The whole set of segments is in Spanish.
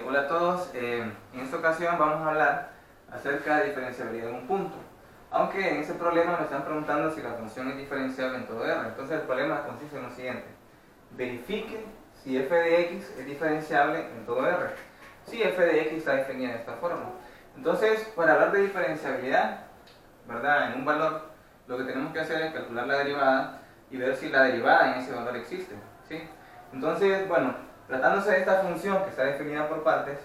Hola a todos, en esta ocasión vamos a hablar acerca de diferenciabilidad en un punto. Aunque en ese problema me están preguntando si la función es diferenciable en todo R. Entonces el problema consiste en lo siguiente: verifique si f de x es diferenciable en todo R. Si f de x está definida de esta forma. Entonces, para hablar de diferenciabilidad, ¿verdad?, en un valor, lo que tenemos que hacer es calcular la derivada y ver si la derivada en ese valor existe, ¿sí? Entonces, bueno, tratándose de esta función que está definida por partes,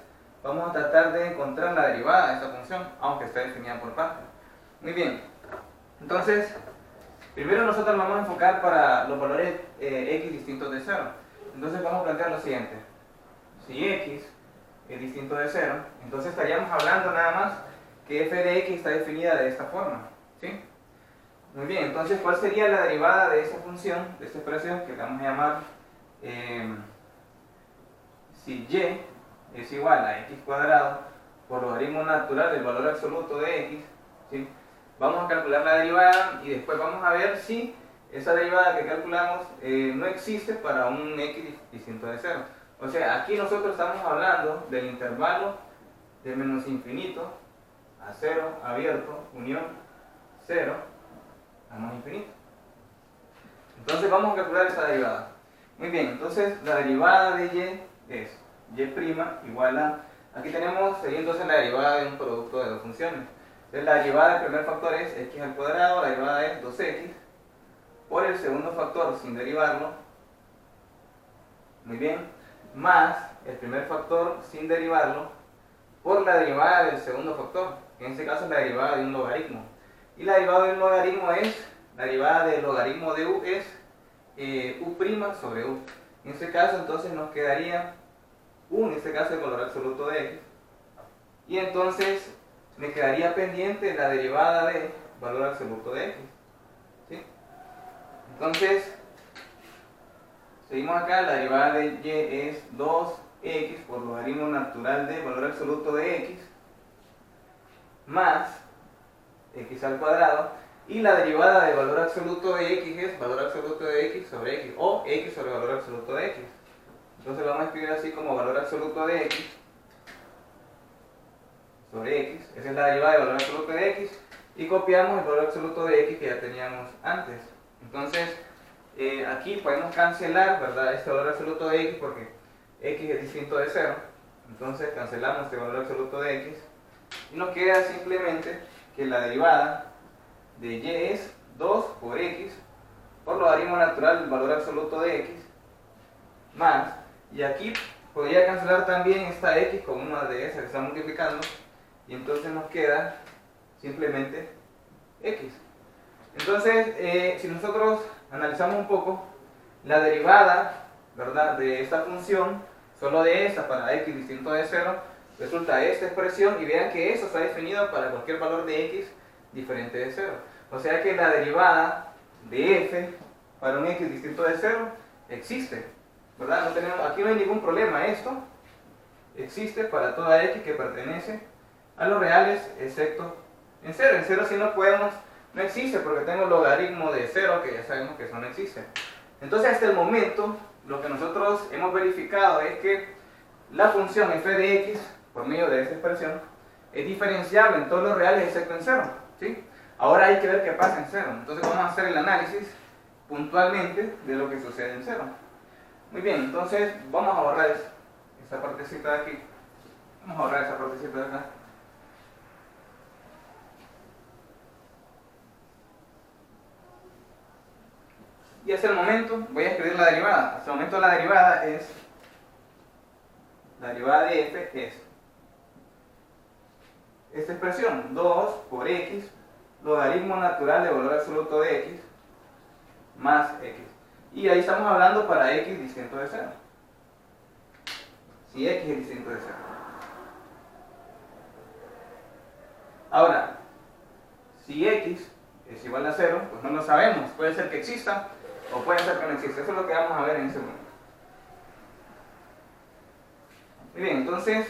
vamos a tratar de encontrar la derivada de esta función, aunque esté definida por partes. Muy bien, entonces, primero nosotros vamos a enfocar para los valores x distintos de 0. Entonces vamos a plantear lo siguiente: si x es distinto de 0, entonces estaríamos hablando nada más que f de x está definida de esta forma, ¿sí? Muy bien, entonces, ¿cuál sería la derivada de esa función, de esta expresión que le vamos a llamar si y es igual a x cuadrado por logaritmo natural del valor absoluto de x, ¿sí? Vamos a calcular la derivada y después vamos a ver si esa derivada que calculamos no existe para un x distinto de 0. O sea, aquí nosotros estamos hablando del intervalo de menos infinito a 0 abierto, unión 0 a más infinito. Entonces vamos a calcular esa derivada. Muy bien, entonces la derivada de y es y' igual a... Aquí tenemos, sería entonces la derivada de un producto de dos funciones. Entonces la derivada del primer factor es x al cuadrado, la derivada es 2x, por el segundo factor sin derivarlo, muy bien, más el primer factor sin derivarlo, por la derivada del segundo factor, que en este caso es la derivada de un logaritmo. Y la derivada de un logaritmo es, la derivada del logaritmo de u es u' sobre u. En este caso entonces nos quedaría u, en este caso el valor absoluto de x, y entonces me quedaría pendiente la derivada de valor absoluto de x, ¿sí? Entonces, seguimos acá, la derivada de y es 2x por logaritmo natural de valor absoluto de x, más x al cuadrado, y la derivada de valor absoluto de x es valor absoluto de x sobre x, o x sobre valor absoluto de x. Entonces lo vamos a escribir así como valor absoluto de x sobre x, esa es la derivada de valor absoluto de x, y copiamos el valor absoluto de x que ya teníamos antes. Entonces, aquí podemos cancelar, ¿verdad?, este valor absoluto de x porque x es distinto de 0. Entonces cancelamos este valor absoluto de x y nos queda simplemente que la derivada de y es 2 por x por logaritmo natural del valor absoluto de x, más, y aquí podría cancelar también esta x con una de esas que está multiplicando, y entonces nos queda simplemente x. Entonces, si nosotros analizamos un poco la derivada, ¿verdad?, de esta función, solo de esta para x distinto de 0, resulta esta expresión, y vean que eso está definido para cualquier valor de x diferente de 0. O sea que la derivada de f para un x distinto de 0 existe, ¿verdad? Aquí no hay ningún problema, esto existe para toda x que pertenece a los reales excepto en 0. En 0 sí no existe porque tengo el logaritmo de 0, que ya sabemos que eso no existe. Entonces, hasta el momento, lo que nosotros hemos verificado es que la función f de x, por medio de esta expresión, es diferenciable en todos los reales excepto en 0, ¿sí? Ahora hay que ver qué pasa en 0. Entonces vamos a hacer el análisis puntualmente de lo que sucede en 0. Muy bien, entonces vamos a borrar esta partecita de aquí. Vamos a borrar esa partecita de acá. Y hasta el momento voy a escribir la derivada. Hasta el momento la derivada de f es esta expresión, 2 por x, logaritmo natural de valor absoluto de x, más x. Y ahí estamos hablando para x distinto de 0. Si x es distinto de 0. Ahora, si x es igual a 0, pues no lo sabemos. Puede ser que exista o puede ser que no exista. Eso es lo que vamos a ver en ese momento. Muy bien, entonces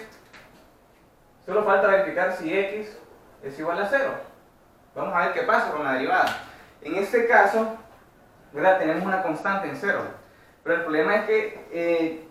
solo falta verificar si x es igual a 0. Vamos a ver qué pasa con la derivada. En este caso, ¿verdad?, tenemos una constante en 0. Pero el problema es que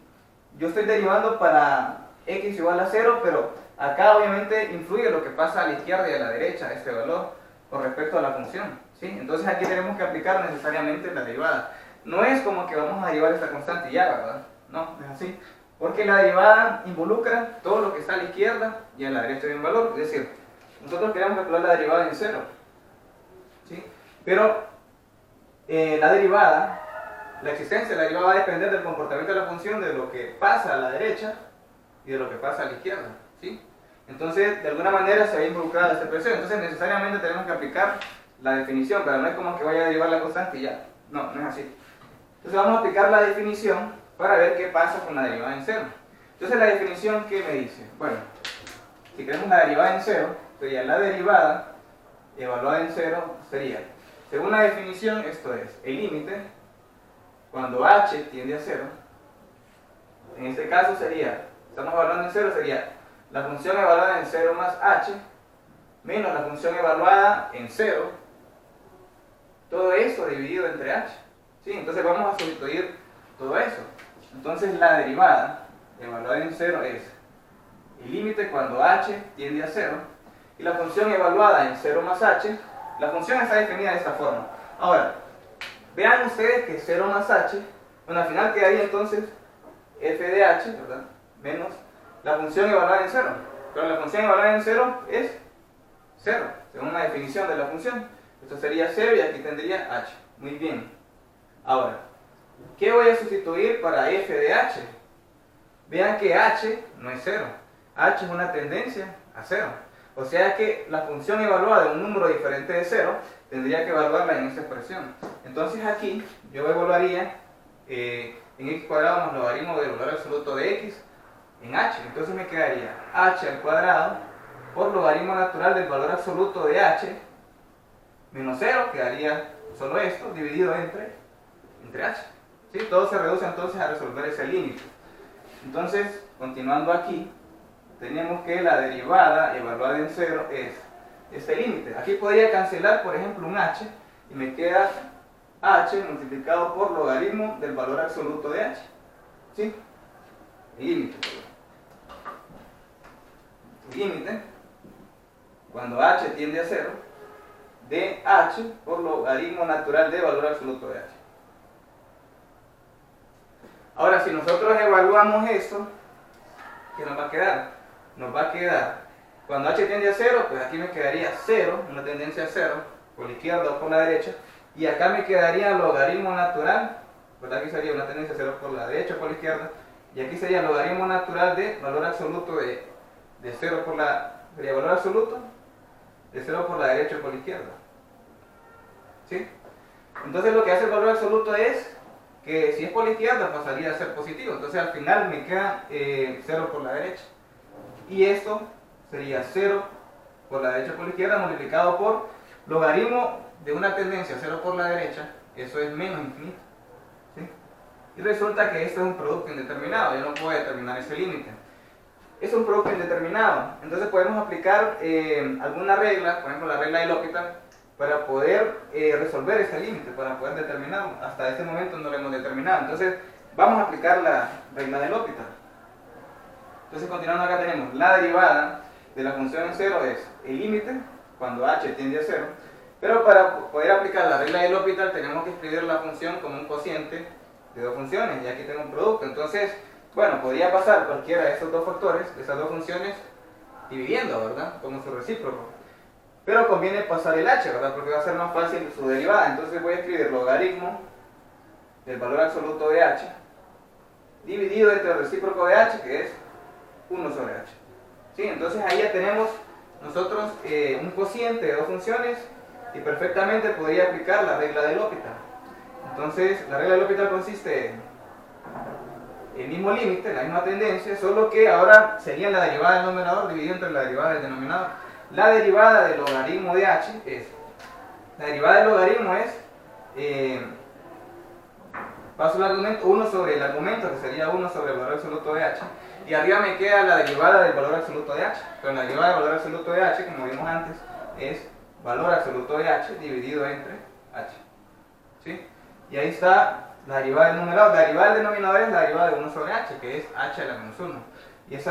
yo estoy derivando para x igual a 0, pero acá obviamente influye lo que pasa a la izquierda y a la derecha de este valor con respecto a la función, ¿sí? Entonces aquí tenemos que aplicar necesariamente la derivada. No es como que vamos a derivar esta constante y ya, ¿verdad? No, es así. Porque la derivada involucra todo lo que está a la izquierda y a la derecha de un valor. Es decir, nosotros queremos calcular la derivada en 0, ¿sí? Pero la derivada, la existencia de la derivada va a depender del comportamiento de la función, de lo que pasa a la derecha y de lo que pasa a la izquierda, ¿sí? Entonces, de alguna manera se va a involucrar esta expresión. Entonces, necesariamente tenemos que aplicar la definición, pero no es como que vaya a derivar la constante y ya. No, no es así. Entonces, vamos a aplicar la definición para ver qué pasa con la derivada en 0. Entonces, la definición, ¿qué me dice? Bueno, si queremos la derivada en 0, sería la derivada evaluada en 0 sería, según la definición, esto es el límite cuando h tiende a 0. En este caso sería, estamos evaluando en 0, sería la función evaluada en 0 más h menos la función evaluada en 0, todo eso dividido entre h, ¿sí? Entonces vamos a sustituir todo eso. Entonces la derivada evaluada en 0 es el límite cuando h tiende a 0, y la función evaluada en 0 más h, la función está definida de esta forma. Ahora, vean ustedes que 0 más h, bueno, al final quedaría entonces f de h, ¿verdad? Menos la función evaluada en 0. Pero la función evaluada en 0 es 0, según la definición de la función. Esto sería 0 y aquí tendría h. Muy bien. Ahora, ¿qué voy a sustituir para f de h? Vean que h no es 0. H es una tendencia a 0. O sea que la función evaluada en un número diferente de 0 tendría que evaluarla en esta expresión. Entonces aquí yo evaluaría en x cuadrado más logaritmo del valor absoluto de x en h. Entonces me quedaría h al cuadrado por logaritmo natural del valor absoluto de h menos 0, quedaría solo esto, dividido entre h. ¿Sí? Todo se reduce entonces a resolver ese límite. Entonces, continuando aquí, tenemos que la derivada evaluada en 0 es este límite. Aquí podría cancelar, por ejemplo, un h y me queda h multiplicado por logaritmo del valor absoluto de h. ¿Sí? El límite. Límite, cuando h tiende a 0, de h por logaritmo natural de valor absoluto de h. Ahora, si nosotros evaluamos esto, ¿qué nos va a quedar? Nos va a quedar, cuando h tiende a 0, pues aquí me quedaría 0, una tendencia a 0, por la izquierda o por la derecha, y acá me quedaría logaritmo natural, pues aquí sería una tendencia a 0 por la derecha o por la izquierda, y aquí sería logaritmo natural de valor absoluto de 0 por la, sería valor absoluto de 0 por la derecha o por la izquierda. ¿Sí? Entonces lo que hace el valor absoluto es que si es por la izquierda pasaría a ser positivo, entonces al final me queda 0 por la derecha. Y esto sería 0 por la derecha o por la izquierda multiplicado por logaritmo de una tendencia 0 por la derecha, eso es menos infinito. ¿Sí? Y resulta que esto es un producto indeterminado, yo no puedo determinar ese límite. Es un producto indeterminado, entonces podemos aplicar alguna regla, por ejemplo la regla de L'Hopital, para poder resolver este límite, para poder determinarlo. Hasta este momento no lo hemos determinado, entonces vamos a aplicar la regla de L'Hopital. Entonces continuando acá tenemos la derivada de la función en 0 es el límite cuando h tiende a 0, pero para poder aplicar la regla de L'Hopital tenemos que escribir la función como un cociente de dos funciones, y aquí tengo un producto. Entonces, bueno, podría pasar cualquiera de esos dos factores, de esas dos funciones, dividiendo, ¿verdad? Como su recíproco. Pero conviene pasar el h, ¿verdad? Porque va a ser más fácil su derivada. Entonces voy a escribir logaritmo del valor absoluto de h dividido entre el recíproco de h, que es 1 sobre h. ¿Sí? Entonces ahí ya tenemos nosotros un cociente de dos funciones y perfectamente podría aplicar la regla de L'Hopital. Entonces la regla de L'Hopital consiste en el mismo límite, la misma tendencia, solo que ahora sería la derivada del numerador dividido entre la derivada del denominador. La derivada del logaritmo de h es, la derivada del logaritmo es, paso el argumento, 1 sobre el argumento, que sería 1 sobre el valor absoluto de h, y arriba me queda la derivada del valor absoluto de h, pero la derivada del valor absoluto de h, como vimos antes, es valor absoluto de h dividido entre h. ¿Sí? Y ahí está la derivada del numerador. La derivada del denominador es la derivada de 1 sobre h, que es h a la menos 1.